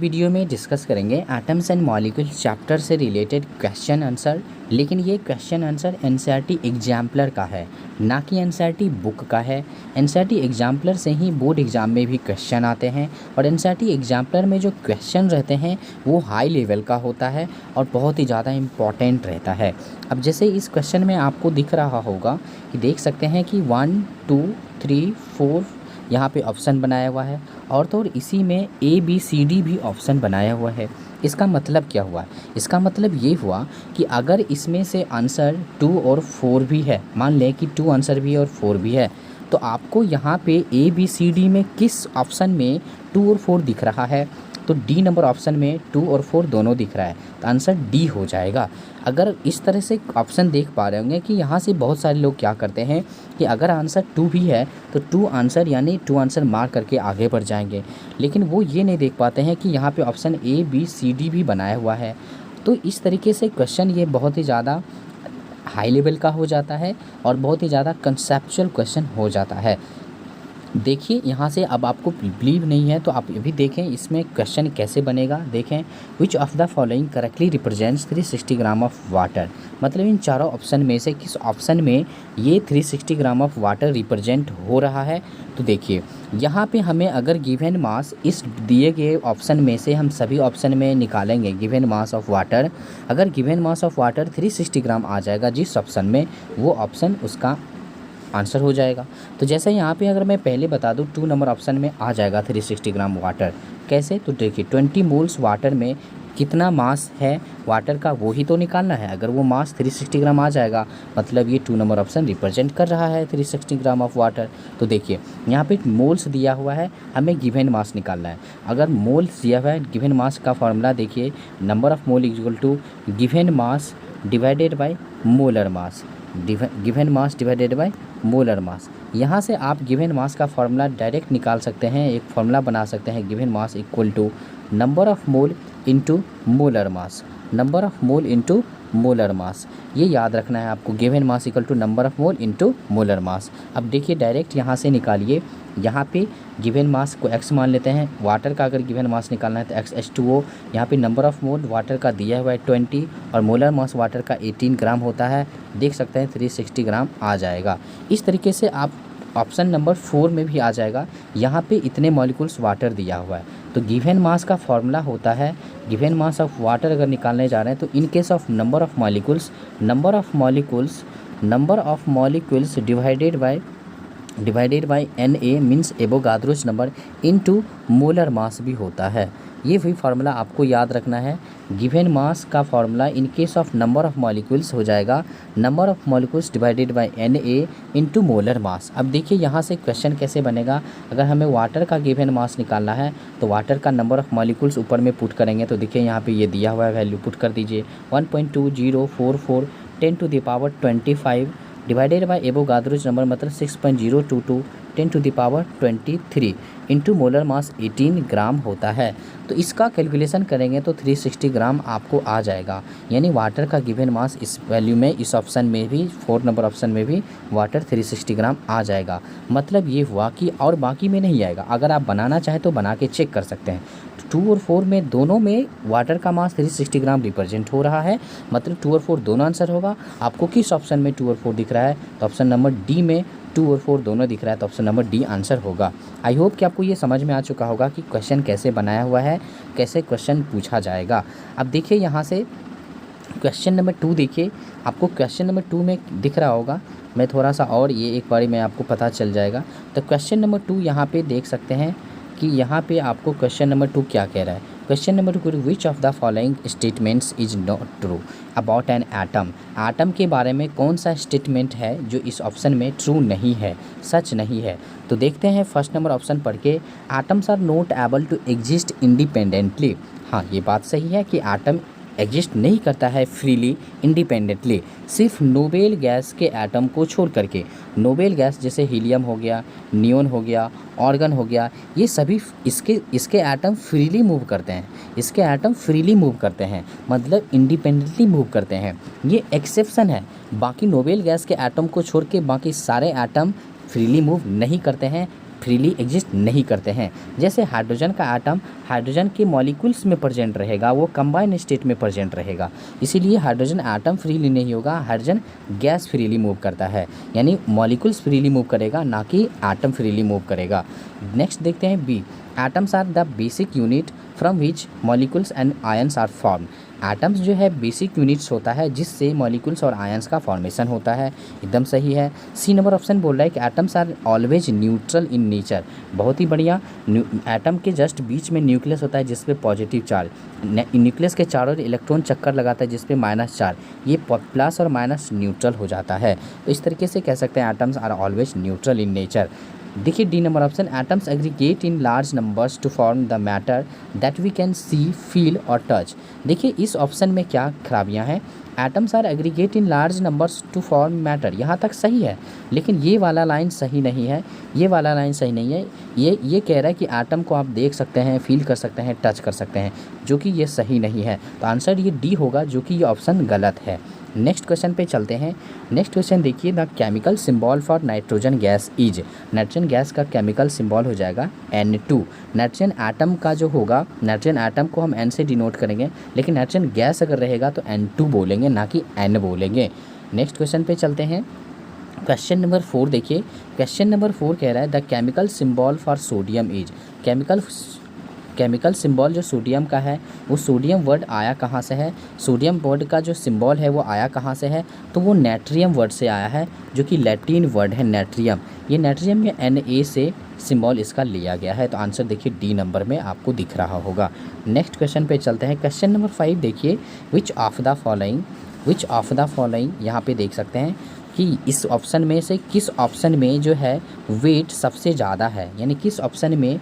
Video में discuss करेंगे atoms and molecules chapter से रिलेटेड क्वेश्चन आंसर, लेकिन ये क्वेश्चन आंसर एनसीईआरटी एग्जाम्पलर का है, ना कि एनसीईआरटी बुक का है। एनसीईआरटी एग्जाम्पलर से ही बोर्ड एग्जाम में भी क्वेश्चन आते हैं और एनसीईआरटी एग्जाम्पलर में जो क्वेश्चन रहते हैं वो हाई लेवल का होता है और बहुत ही ज़्यादा इम्पॉर्टेंट रहता है। अब जैसे इस क्वेश्चन में आपको दिख रहा होगा कि देख सकते हैं कि 1 2 3 4 यहाँ पे ऑप्शन बनाया हुआ है और तो और इसी में ABCD भी ऑप्शन बनाया हुआ है। इसका मतलब क्या हुआ? इसका मतलब ये हुआ कि अगर इसमें से आंसर 2 और 4 भी है, मान लें कि 2 आंसर भी है और 4 भी है, तो आपको यहाँ पे ABCD में किस ऑप्शन में 2 और 4 दिख रहा है? तो डी नंबर ऑप्शन में 2 और 4 दोनों दिख रहा है, तो आंसर डी हो जाएगा। अगर इस तरह से ऑप्शन देख पा रहे होंगे कि यहाँ से बहुत सारे लोग क्या करते हैं कि अगर आंसर 2 भी है तो 2 आंसर यानी 2 आंसर मार्क करके आगे बढ़ जाएंगे, लेकिन वो ये नहीं देख पाते हैं कि यहाँ पे ऑप्शन ABCD भी बनाया हुआ है। तो इस तरीके से क्वेश्चन ये बहुत ही ज़्यादा हाई लेवल का हो जाता है और बहुत ही ज़्यादा कंसेप्चुअल क्वेश्चन हो जाता है। देखिए यहाँ से अब आपको बिलीव नहीं है तो आप ये भी देखें इसमें क्वेश्चन कैसे बनेगा। देखें which of the following correctly represents 360 gram of water, मतलब इन चारों ऑप्शन में से किस ऑप्शन में ये 360 ग्राम ऑफ वाटर रिप्रेजेंट हो रहा है। तो देखिए यहाँ पे हमें अगर गिवन मास इस दिए गए ऑप्शन में से हम सभी ऑप्शन में निकालेंगे गिवन मास ऑफ वाटर, अगर गिवन मास ऑफ वाटर 360 ग्राम आ जाएगा जिस ऑप्शन में, वो ऑप्शन उसका आंसर हो जाएगा। तो जैसे यहाँ पे अगर मैं पहले बता दूँ 2 नंबर ऑप्शन में आ जाएगा 360 ग्राम वाटर। कैसे? तो देखिए 20 मोल्स वाटर में कितना मास है वाटर का, वो ही तो निकालना है। अगर वो मास 360 ग्राम आ जाएगा मतलब ये 2 नंबर ऑप्शन रिप्रेजेंट कर रहा है 360 ग्राम ऑफ वाटर। तो देखिए यहाँ पे मोल्स दिया हुआ है, हमें गिवन मास निकालना है। अगर मोल्स दिया हुआ है, गिवन मास का फॉर्मूला देखिए number of mole equal to given mass divided by molar mass, given mass divided by molar mass. यहाँ से आप गिवन मास का फार्मूला डायरेक्ट निकाल सकते हैं, एक फार्मूला बना सकते हैं given mass equal to number of mole into molar mass, number of mole into molar mass. ये याद रखना है आपको, given mass equal to number of mole into molar mass. अब देखिए डायरेक्ट यहाँ से निकालिए, यहाँ पे गिवन मास को x मान लेते हैं, वाटर का अगर गिवन मास निकालना है तो x H2O, यहाँ पे नंबर ऑफ मोल वाटर का दिया हुआ है 20 और मोलर मास वाटर का 18 ग्राम होता है। देख सकते हैं 360 ग्राम आ जाएगा। इस तरीके से आप ऑप्शन नंबर 4 में भी आ जाएगा, यहाँ पे इतने मॉलिक्यूल्स वाटर दिया हुआ है। तो गिवन मास का फॉर्मूला होता है, गिवन मास ऑफ वाटर अगर निकालने जा रहे हैं तो in case of number of molecules, number of molecules divided by Na means Avogadro's number into molar mass भी होता है। ये भी फार्मूला आपको याद रखना है। गिवन मास का formula in case of number of molecules हो जाएगा number of molecules divided by Na into molar mass. अब देखिए यहाँ से क्वेश्चन कैसे बनेगा। अगर हमें वाटर का गिवन मास निकालना है तो वाटर का नंबर ऑफ मॉलिक्यूल्स ऊपर में पुट करेंगे। तो देखिए यहाँ पे ये दिया हुआ है, वैल्यू पुट कर दीजिए 1.2044 10⁻25 डिवाइडेड बाय एवोगाद्रोस नंबर मतलब 6.022 10⁻23 इंटू मोलर मास 18 ग्राम होता है। तो इसका कैलकुलेशन करेंगे तो 360 ग्राम आपको आ जाएगा, यानी वाटर का गिवन मास इस वैल्यू में, इस ऑप्शन में भी 4 नंबर ऑप्शन में भी वाटर 360 ग्राम आ जाएगा। मतलब ये हुआ कि और बाकी में नहीं आएगा। अगर आप बनाना चाहें तो बना के चेक कर सकते हैं। 2 और 4 में दोनों में वाटर का मास 360 ग्राम रिप्रेजेंट हो रहा है, मतलब 2 और 4 दोनों आंसर होगा। आपको किस ऑप्शन में 2 और 4 दिख रहा है तो ऑप्शन नंबर डी में 2 और 4 दोनों दिख रहा है, तो ऑप्शन नंबर डी आंसर होगा। आई होप कि आपको ये समझ में आ चुका होगा कि क्वेश्चन कैसे बनाया हुआ है, कैसे क्वेश्चन पूछा जाएगा। अब देखिए यहाँ से क्वेश्चन नंबर 2 देखिए, आपको क्वेश्चन नंबर 2 में दिख रहा होगा। मैं थोड़ा सा और ये एक बारी में आपको पता चल जाएगा। तो क्वेश्चन नंबर 2 यहाँ पे देख सकते हैं कि यहाँ पे आपको क्वेश्चन नंबर 2 क्या कह रहा है। Question number 2, which of the following statements is not true about an atom. Atom के बारे में कौन सा स्टेटमेंट है जो इस ऑप्शन में ट्रू नहीं है, सच नहीं है। तो देखते हैं फर्स्ट नंबर ऑप्शन पढ़ के, atoms are not able to exist independently. हाँ, ये बात सही है कि एटम एग्जिस्ट नहीं करता है फ्रीली इंडिपेंडेंटली, सिर्फ नोबेल गैस के एटम को छोड़ करके। नोबेल गैस जैसे हीलियम हो गया, नियोन हो गया, ऑर्गन हो गया, ये सभी इसके एटम फ्रीली मूव करते हैं, इसके एटम फ्रीली मूव करते हैं, मतलब इंडिपेंडेंटली मूव करते हैं। ये एक्सेप्शन है। बाकी नोबेल गैस के एटम को छोड़ के बाकी सारे एटम फ्रीली मूव नहीं करते हैं, फ्रीली एग्जिस्ट नहीं करते हैं। जैसे हाइड्रोजन का एटम हाइड्रोजन के मॉलिक्यूल्स में प्रेजेंट रहेगा, वो कंबाइन स्टेट में प्रेजेंट रहेगा, इसीलिए हाइड्रोजन एटम फ्रीली नहीं होगा, हाइड्रोजन गैस फ्रीली मूव करता है, यानी मॉलिक्यूल्स फ्रीली मूव करेगा, ना कि एटम फ्रीली मूव करेगा। नेक्स्ट देखते हैं B, atoms are the basic unit from which molecules and ions are form. Atoms जो है बेसिक यूनिट्स होता है जिससे मॉलिक्यूल्स और आयंस का फॉर्मेशन होता है, एकदम सही है। सी नंबर ऑप्शन बोल रहा है कि atoms are always neutral in nature, बहुत ही बढ़िया। एटम के जस्ट बीच में न्यूक्लियस होता है जिस पे पॉजिटिव चार्ज, न्यूक्लियस के चारों ओर इलेक्ट्रॉन चक्कर लगाता है जिस पे माइनस चार्ज, ये प्लस और माइनस न्यूट्रल हो जाता है। तो इस तरीके से कह सकते हैं atoms are always neutral in nature. देखिए D number option, atoms aggregate in large numbers to form the matter that we can see, feel और टच। देखिए इस ऑप्शन में क्या खराबियां हैं, atoms are aggregate in large numbers to form matter, यहाँ तक सही है, लेकिन ये वाला लाइन सही नहीं है, ये वाला लाइन सही नहीं है। ये कह रहा है कि एटम को आप देख सकते हैं, फील कर सकते हैं, टच कर सकते हैं, जो कि ये सही नहीं है। तो आंसर ये डी होगा, जो कि ये ऑप्शन गलत है। नेक्स्ट क्वेश्चन पे चलते हैं। नेक्स्ट क्वेश्चन देखिए, the chemical symbol for nitrogen gas is, nitrogen gas का केमिकल सिंबल हो जाएगा N2। नाइट्रोजन एटम का जो होगा, नाइट्रोजन एटम को हम N से डिनोट करेंगे, लेकिन नाइट्रोजन गैस अगर रहेगा तो N2 बोलेंगे, ना कि N बोलेंगे। नेक्स्ट क्वेश्चन पे चलते हैं। क्वेश्चन नंबर 4 देखिए, क्वेश्चन नंबर 4 कह रहा है the chemical symbol for sodium is, chemical symbol जो सोडियम का है, वो सोडियम वर्ड आया कहाँ से है, सोडियम वर्ड का जो सिंबल है वो आया कहाँ से है, तो वो नेट्रियम वर्ड से आया है, जो कि लैटिन वर्ड है नेट्रियम। ये नेट्रियम में Na से सिंबल इसका लिया गया है। तो आंसर देखिए डी नंबर में आपको दिख रहा होगा। नेक्स्ट क्वेश्चन पे चलते हैं। क्वेश्चन नंबर 5 देखिए, विच ऑफ द फॉलोइंग, यहाँ पे देख सकते हैं कि इस ऑप्शन में से किस ऑप्शन में जो है वेट सबसे ज़्यादा है, यानी किस ऑप्शन में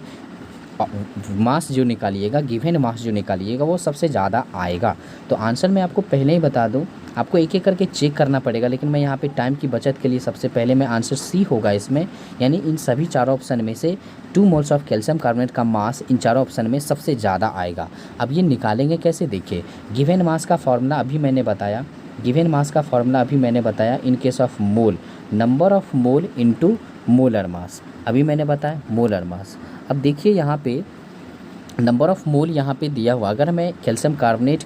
मास जो निकालिएगा, गिवन मास जो निकालिएगा वो सबसे ज़्यादा आएगा। तो आंसर मैं आपको पहले ही बता दूं, आपको एक एक करके चेक करना पड़ेगा, लेकिन मैं यहाँ पे टाइम की बचत के लिए सबसे पहले मैं आंसर सी होगा इसमें, यानी इन सभी चारों ऑप्शन में से 2 मोल्स ऑफ कैल्शियम कार्बोनेट का मास इन चारों ऑप्शन में सबसे ज़्यादा आएगा। अब ये निकालेंगे कैसे, देखिए गिवन मास का फॉर्मूला अभी मैंने बताया, इन case of mole, number of mole into molar मास, अभी मैंने बताया मोलर मास। अब देखिए यहाँ पे नंबर ऑफ़ मोल यहाँ पे दिया हुआ, अगर मैं कैल्शियम कार्बोनेट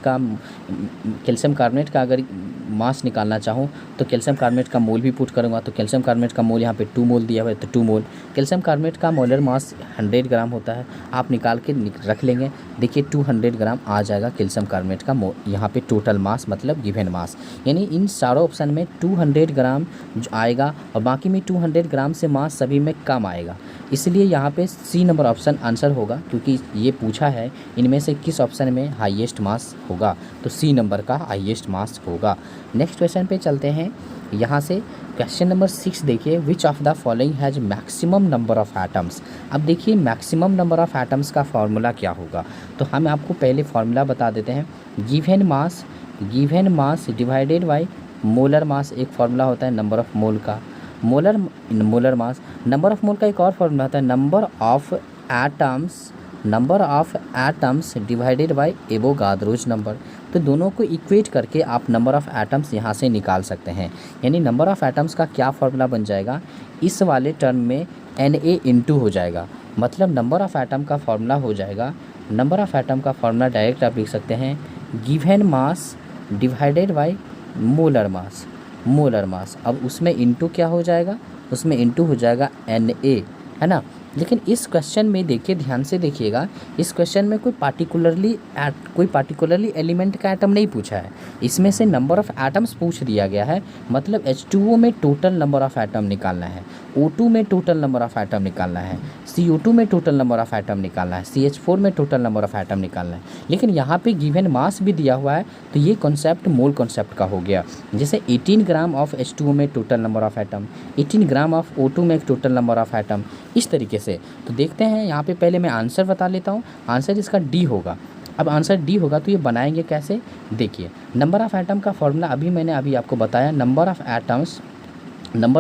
का अगर मास निकालना चाहूँ तो कैल्शियम कार्बोनेट का मोल भी पुट करूँगा, तो कैल्शियम कार्बोनेट का मोल यहाँ पे 2 मोल दिया हुआ है, तो 2 मोल। कैल्शियम कार्बोनेट का मोलर मास 100 ग्राम होता है, आप निकाल के रख लेंगे, देखिए 200 ग्राम आ जाएगा कैल्शियम कार्बोनेट का यहाँ पे टोटल मास, मतलब गिवन मास, यानी इन सारों ऑप्शन में 200 ग्राम आएगा और बाकी में 200 ग्राम से मास सभी में कम आएगा, इसलिए यहाँ पे सी नंबर ऑप्शन आंसर होगा, क्योंकि ये पूछा है इनमें से किस ऑप्शन में हाईएस्ट मास होगा, तो सी नंबर का हाईएस्ट मास होगा। नेक्स्ट क्वेश्चन पे चलते हैं। यहाँ से क्वेश्चन नंबर 6 देखिए, which of the following has maximum number of atoms. अब देखिए मैक्सिमम नंबर ऑफ एटम्स का फॉर्मूला क्या होगा, तो हम आपको पहले फॉर्मूला बता देते हैं। Given mass divided by molar mass, एक फार्मूला होता है नंबर ऑफ मोल का, molar mass. Number of mole का एक और फार्मूला होता है number of atoms divided by Avogadro's number. तो दोनों को इक्वेट करके आप नंबर ऑफ़ एटम्स यहाँ से निकाल सकते हैं, यानी नंबर ऑफ़ एटम्स का क्या फार्मूला बन जाएगा, इस वाले टर्म में Na हो जाएगा, मतलब नंबर ऑफ़ एटम का फार्मूला हो जाएगा, नंबर ऑफ़ एटम का फार्मूला डायरेक्ट आप लिख सकते हैं given mass divided by molar mass. अब उसमें इनटू क्या हो जाएगा, उसमें इनटू हो जाएगा Na, है ना। लेकिन इस क्वेश्चन में देखिए, ध्यान से देखिएगा, इस क्वेश्चन में कोई पार्टिकुलरली एलिमेंट का एटम नहीं पूछा है, इसमें से नंबर ऑफ़ एटम्स पूछ दिया गया है, मतलब H2O में टोटल नंबर ऑफ़ एटम निकालना है, O2 में टोटल नंबर ऑफ़ एटम निकालना है, CO2 में टोटल नंबर ऑफ़ एटम निकालना है, CH4 में टोटल नंबर ऑफ़ एटम निकालना है। लेकिन यहाँ पे गिवन मास भी दिया हुआ है, तो ये कॉन्सेप्ट मोल कॉन्सेप्ट का हो गया। जैसे 18 ग्राम ऑफ H2O में total number of atom, 18 gram of O2 में टोटल नंबर ऑफ़ एटम, इस तरीके से। तो देखते हैं यहाँ पे, पहले मैं आंसर बता लेता हूँ, आंसर इसका डी होगा। अब आंसर डी होगा तो ये बनाएंगे कैसे, देखिए नंबर ऑफ़ एटम का फॉर्मूला मैंने आपको बताया, number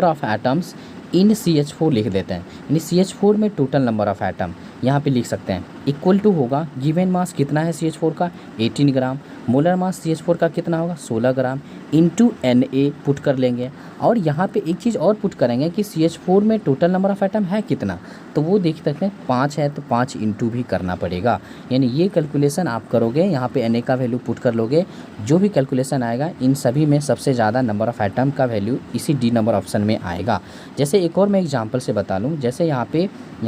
of atoms in CH4 लिख देते हैं, यानी CH4 में टोटल नंबर ऑफ़ एटम यहाँ पे लिख सकते हैं, इक्वल टू होगा गिवन मास कितना है CH4 का 18 ग्राम, मोलर मास CH4 का कितना होगा 16 ग्राम इंटू Na पुट कर लेंगे। और यहाँ पे एक चीज़ और पुट करेंगे कि CH4 में टोटल नंबर ऑफ एटम है कितना, तो वो देख सकते हैं 5 है, तो 5 इंटू भी करना पड़ेगा। यानी ये कैलकुलेशन आप करोगे, यहाँ पे Na का वैल्यू पुट कर लोगे, जो भी कैलकुलेशन आएगा इन सभी में सबसे ज़्यादा नंबर ऑफ एटम का वैल्यू इसी डी नंबर ऑप्शन में आएगा। जैसे एक और मैं एग्जांपल से बता लूँ, जैसे यहाँ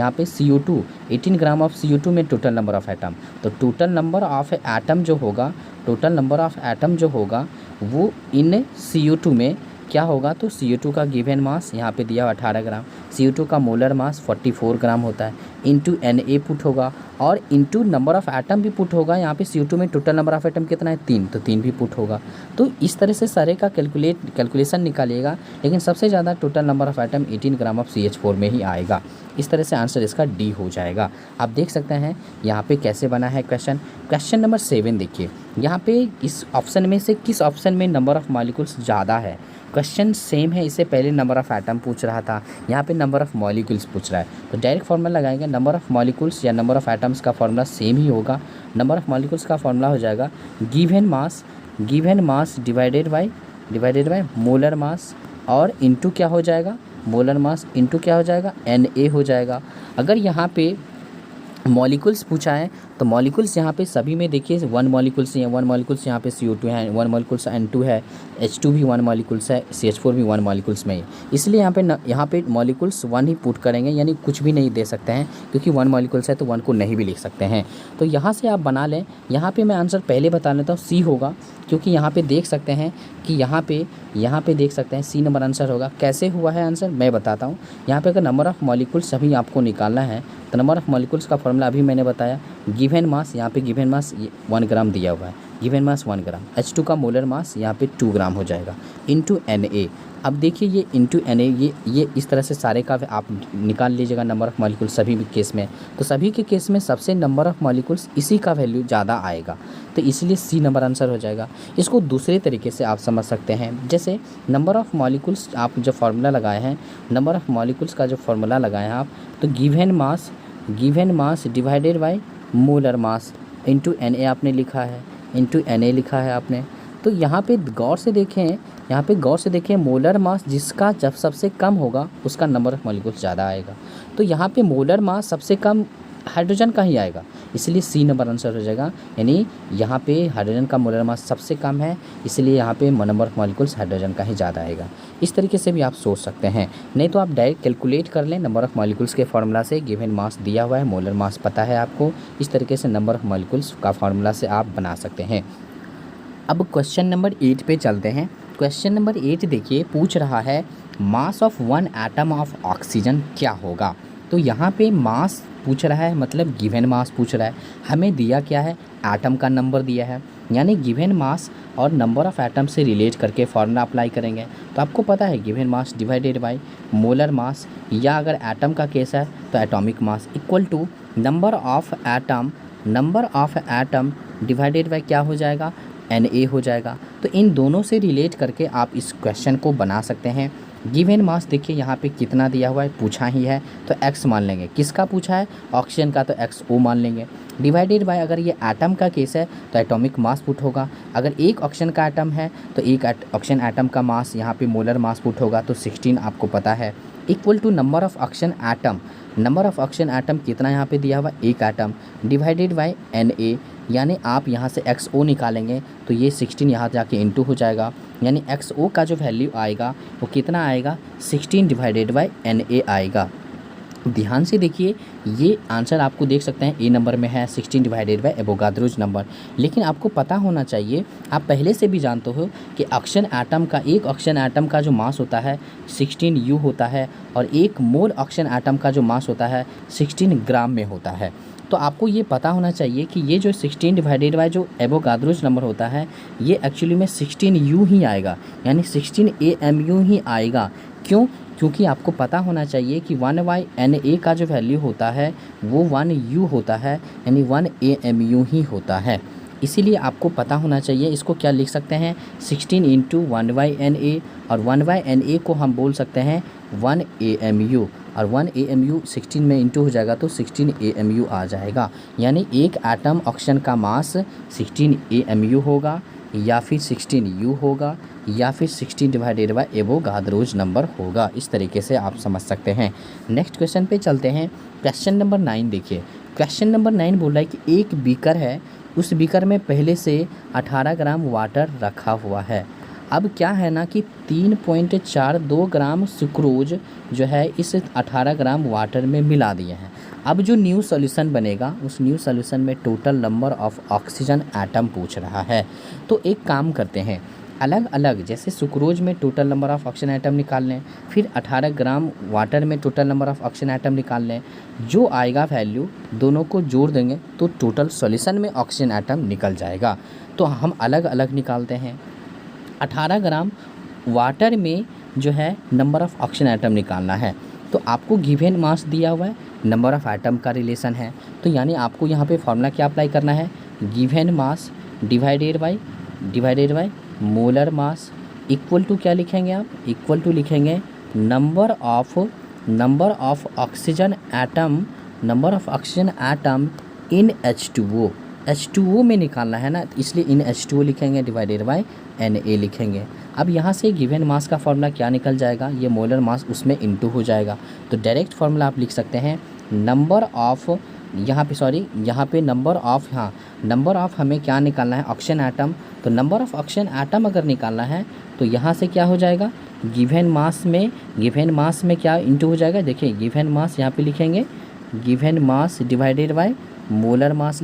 पे CO2 18 ग्राम ऑफ CO2 में टोटल नंबर ऑफ एटम, तो टोटल नंबर ऑफ एटम जो होगा, टोटल नंबर ऑफ एटम जो होगा वो इन CO2 में क्या होगा, तो CO2 का गिवन मास यहाँ पे दिया 18 ग्राम, CO2 का मोलर मास 44 ग्राम होता है, इंटू Na पुट होगा और इंटू नंबर ऑफ़ एटम भी पुट होगा। यहाँ पे CO2 में टोटल नंबर ऑफ़ एटम कितना है 3, तो 3 भी पुट होगा। तो इस तरह से सारे का कैलकुलेशन निकालिएगा, लेकिन सबसे ज़्यादा total number of atom 18 gram of CH4 में ही आएगा। इस तरह से आंसर इसका डी हो जाएगा। आप देख सकते हैं यहाँ पे कैसे बना है क्वेश्चन नंबर 7 देखिए, यहाँ पे इस ऑप्शन में से किस ऑप्शन में नंबर ऑफ़ मॉलिक्यूल्स ज़्यादा है। क्वेश्चन सेम है, इससे पहले नंबर ऑफ़ एटम पूछ रहा था, यहाँ पे नंबर ऑफ़ मॉलिक्यूल्स पूछ रहा है, तो डायरेक्ट फार्मूला लगाएंगे। नंबर ऑफ़ मॉलिक्यूल्स या नंबर ऑफ़ एटम्स का फार्मूला सेम ही होगा। नंबर ऑफ़ मॉलिक्यूल्स का फार्मूला हो जाएगा given mass divided by molar मास और इनटू क्या हो जाएगा, मोलर मास इनटू क्या हो जाएगा, Na हो जाएगा। अगर यहाँ पे मॉलिक्यूल्स पूछा है तो मॉलिक्यूल्स यहाँ पे सभी में देखिए 1 मॉलिक्यूल्स हैं, 1 मॉलिक्यूल्स यहाँ पे CO2 है, 1 मॉलिक्यूल्स N2 है, H2 भी 1 मॉलिक्यूल्स है, CH4 भी 1 मॉलिक्यूल्स में है। इसलिए यहाँ पे मॉलिक्यूल्स 1 ही पुट करेंगे, यानी कुछ भी नहीं दे सकते हैं, क्योंकि 1 मॉलिक्यूल्स है तो 1 को नहीं भी लिख सकते हैं। तो यहाँ से आप बना लें। यहाँ पे मैं आंसर पहले बता लेता हूँ, C होगा, क्योंकि यहाँ पे देख सकते हैं कि यहाँ पे देख सकते हैं C नंबर आंसर होगा। कैसे हुआ है आंसर मैं बताता हूँ। यहाँ पे अगर नंबर ऑफ़ मॉलिक्यूल्स सभी आपको निकालना है तो नंबर ऑफ़ मॉलिक्यूल्स का फॉर्मूला अभी मैंने बताया, गिवन मास, यहाँ पे गिवन मास 1 ग्राम दिया हुआ है, गिवन मास 1 ग्राम, H2 का मोलर मास यहाँ पे 2 ग्राम हो जाएगा, इंटू Na। अब देखिए ये इंटू Na, ये इस तरह से सारे का आप निकाल लीजिएगा नंबर ऑफ़ मॉलिक्यूल्स सभी केस में। तो सभी के केस में सबसे नंबर ऑफ़ मॉलिक्यूल्स इसी का वैल्यू ज़्यादा आएगा, तो इसलिए C नंबर आंसर हो जाएगा। इसको दूसरे तरीके से आप समझ सकते हैं, जैसे नंबर ऑफ़ मॉलिक्यूल्स आप जो फार्मूला लगाए हैं, नंबर ऑफ़ मॉलिक्यूल्स का जो फार्मूला लगाए हैं आप, तो given mass divided by molar mass into Na आपने लिखा है, इंटू Na लिखा है आपने। तो यहाँ पे गौर से देखें मोलर मास जिसका जब सबसे कम होगा उसका नंबर ऑफ़ मॉलिक्यूल्स ज़्यादा आएगा। तो यहाँ पे मोलर मास सबसे कम हाइड्रोजन का ही आएगा, इसलिए C नंबर आंसर हो जाएगा। यानी यहाँ पे हाइड्रोजन का मोलर मास सबसे कम है, इसलिए यहाँ पे नंबर ऑफ़ मॉलिक्यूल्स हाइड्रोजन का ही ज़्यादा आएगा। इस तरीके से भी आप सोच सकते हैं, नहीं तो आप डायरेक्ट कैलकुलेट कर लें नंबर ऑफ़ मॉलिक्यूल्स के फार्मूला से। गिवन मास दिया हुआ है, मोलर मास पता है आपको, इस तरीके से नंबर ऑफ़ मॉलिक्यूल्स का फार्मूला से आप बना सकते हैं। अब क्वेश्चन नंबर 8 पे चलते हैं। क्वेश्चन नंबर 8 देखिए, पूछ रहा है mass of 1 atom of oxygen क्या होगा। तो यहाँ पे मास पूछ रहा है, मतलब गिवन मास पूछ रहा है। हमें दिया क्या है, एटम का नंबर दिया है, यानी गिवन मास और नंबर ऑफ़ एटम से रिलेट करके फार्मूला अप्लाई करेंगे। तो आपको पता है given mass divided by molar mass, या अगर एटम का केस है तो atomic mass equal to number of atom divided by क्या हो जाएगा, Na हो जाएगा। तो इन दोनों से रिलेट करके आप इस क्वेश्चन को बना सकते हैं। गिवन मास देखिए यहाँ पे कितना दिया हुआ है, पूछा ही है तो x मान लेंगे। किसका पूछा है, ऑक्सीजन का, तो XO मान लेंगे। डिवाइडेड बाय, अगर ये एटम का केस है तो एटॉमिक मास पुट होगा। अगर एक ऑक्सीजन का एटम है तो एक ऑक्सीजन एटम का मास, यहाँ पे मोलर मास पुट होगा, तो 16 आपको पता है। Equal to number of oxygen atom, number of oxygen atom कितना यहाँ पे दिया हुआ, एक एटम, डिवाइडेड बाय Na, यानी आप यहाँ से XO निकालेंगे तो ये 16 यहाँ जाके इंटू हो जाएगा, यानी XO का जो वैल्यू आएगा वो कितना आएगा, 16 डिवाइडेड बाय Na आएगा। ध्यान से देखिए, ये आंसर आपको देख सकते हैं A नंबर में है 16 डिवाइडेड बाय एवोगाद्रोज नंबर। लेकिन आपको पता होना चाहिए, आप पहले से भी जानते हो कि ऑक्सीजन एटम का, एक ऑक्सीजन एटम का जो मास होता है 16 U होता है, और एक मोल ऑक्सीजन एटम का जो मास होता है 16 ग्राम में होता है। तो आपको ये पता होना चाहिए कि ये जो 16 डिवाइडेड बाय जो एवोगाद्रोज नंबर होता है, ये एक्चुअली में 16 U ही आएगा, यानी 16 AMU ही आएगा। क्यों? क्योंकि आपको पता होना चाहिए कि 1/Na का जो वैल्यू होता है वो 1 U होता है, यानी 1 AMU ही होता है। इसीलिए आपको पता होना चाहिए, इसको क्या लिख सकते हैं, 16 × 1/Na, और 1/Na को हम बोल सकते हैं 1 AMU, और 1 AMU 16 में इंटू हो जाएगा तो 16 AMU आ जाएगा। यानी एक एटम ऑक्सीजन का मास 16 AMU होगा, या फिर 16 U होगा, या फिर 16 डिवाइडेड बाय एवोगाद्रोज नंबर होगा। इस तरीके से आप समझ सकते हैं। नेक्स्ट क्वेश्चन पे चलते हैं। क्वेश्चन नंबर 9 देखिए। क्वेश्चन नंबर 9 बोल रहा है कि एक बीकर है, उस बीकर में पहले से 18 ग्राम वाटर रखा हुआ है। अब क्या है ना कि 3.42 ग्राम सुक्रोज जो है इस 18 ग्राम वाटर में मिला दिए हैं। अब जो न्यू सॉल्यूशन बनेगा, उस न्यू सॉल्यूशन में total number of oxygen atom पूछ रहा है। तो एक काम करते हैं, अलग अलग, जैसे सुक्रोज में total number of oxygen atom निकाल लें, फिर 18 ग्राम वाटर में total number of oxygen atom निकाल लें। जो आएगा वैल्यू दोनों को जोड़ देंगे तो टोटल सॉल्यूशन में ऑक्सीजन एटम निकल जाएगा। तो हम अलग अलग निकालते हैं। 18 ग्राम वाटर में जो है नंबर ऑफ़ ऑक्सीजन एटम निकालना है, तो आपको गिवन मास दिया हुआ है, नंबर ऑफ़ एटम का रिलेशन है। तो यानी आपको यहाँ पे फॉर्मूला क्या अप्लाई करना है, given mass divided by molar mass equal to क्या लिखेंगे आप, इक्वल टू लिखेंगे number of oxygen atom in H2O। H2O में निकालना है ना, इसलिए इन H2O लिखेंगे डिवाइडेड बाय Na लिखेंगे। अब यहाँ से गिवन मास का फॉर्मूला क्या निकल जाएगा, ये मोलर मास उसमें इनटू हो जाएगा। तो डायरेक्ट फॉर्मूला आप लिख सकते हैं नंबर ऑफ, यहाँ पे नंबर ऑफ हमें क्या निकालना है, ऑक्सीजन एटम। तो नंबर ऑफ ऑक्सीजन एटम अगर निकालना है तो यहाँ से क्या हो जाएगा, गिवन मास में क्या इनटू हो जाएगा। देखिए गिवन मास यहाँ पे लिखेंगे, given mass divided by molar मास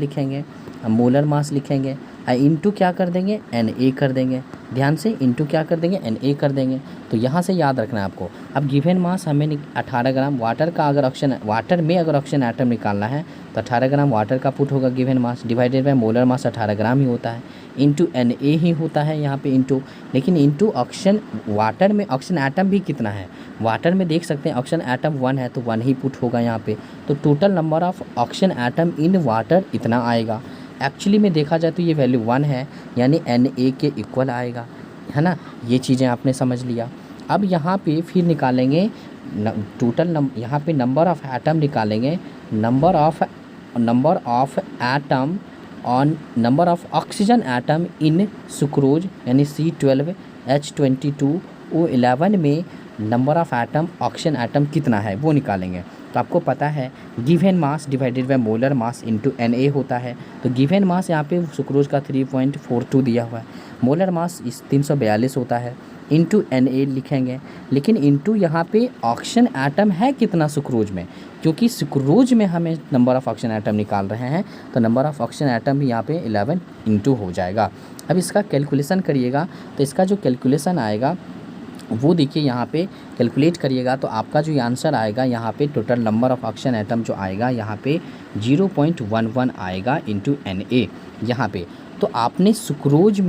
लिखेंगे, इनटू क्या कर देंगे, Na कर देंगे। ध्यान से इनटू क्या कर देंगे, Na कर देंगे। तो यहाँ से याद रखना है आपको। अब गिवन मास हमें 18 ग्राम वाटर में अगर ऑक्सीजन एटम निकालना है तो 18 ग्राम वाटर का पुट होगा given mass, divided by molar मास 18 ग्राम ही होता है, इंटू Na ही होता है यहाँ पे इंटू। लेकिन इंटू ऑक्सीजन, वाटर में ऑक्सीजन एटम भी कितना है, वाटर में देख सकते हैं ऑक्सीजन एटम 1 है तो 1 ही पुट होगा यहाँ पे। तो total number of oxygen atom in water इतना आएगा। एक्चुअली में देखा जाए तो ये वैल्यू 1 है, यानी Na के इक्वल आएगा, है ना। ये चीज़ें आपने समझ लिया। अब यहाँ पे फिर निकालेंगे यहाँ पे नंबर ऑफ़ एटम निकालेंगे, number of oxygen atom in sucrose यानी C12H22O11 में number of atom oxygen atom कितना है वो निकालेंगे। तो आपको पता है given mass divided by molar mass into Na होता है। तो गिवन मास यहाँ पे सुक्रोज का 3.42 दिया हुआ है, मोलर मास इस 342 होता है, इंटू Na लिखेंगे। लेकिन इंटू यहाँ पे ऑक्सीजन एटम है कितना सुक्रोज में, क्योंकि सुक्रोज में हमें नंबर ऑफ़ ऑक्सीजन एटम निकाल रहे हैं तो नंबर ऑफ़ ऑक्सीजन एटम भी यहाँ पे 11 इंटू हो जाएगा। अब इसका कैलकुलेशन करिएगा तो इसका जो कैलकुलेशन आएगा वो देखिए, यहाँ पे कैलकुलेट करिएगा तो आपका जो आंसर आएगा यहाँ पे total number of oxygen atom जो आएगा यहाँ पे 0.11 आएगा इंटू Na यहाँ पे। तो आपने सुक्रोज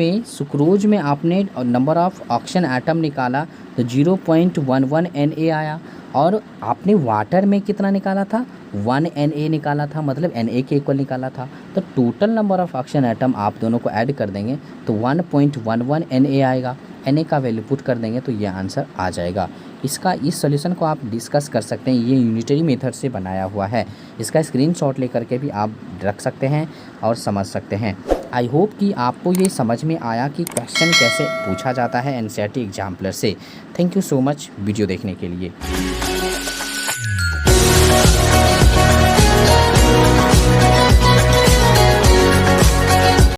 में आपने नंबर ऑफ़ ऑक्सीजन एटम निकाला तो 0.11 Na आया, और आपने वाटर में कितना निकाला था, 1 Na निकाला था, मतलब Na के इक्वल निकाला था। तो total number of oxygen atom आप दोनों को ऐड कर देंगे तो 1.11 Na आएगा। Na का वैल्यू पुट कर देंगे तो ये आंसर आ जाएगा। इस सॉल्यूशन को आप डिस्कस कर सकते हैं, ये यूनिटरी मेथड से बनाया हुआ है। इसका स्क्रीनशॉट लेकर के भी आप रख सकते हैं और समझ सकते हैं। आई होप कि आपको ये समझ में आया कि क्वेश्चन कैसे पूछा जाता है NCERT एग्जाम्पलर से। Thank you so much video देखने के लिए।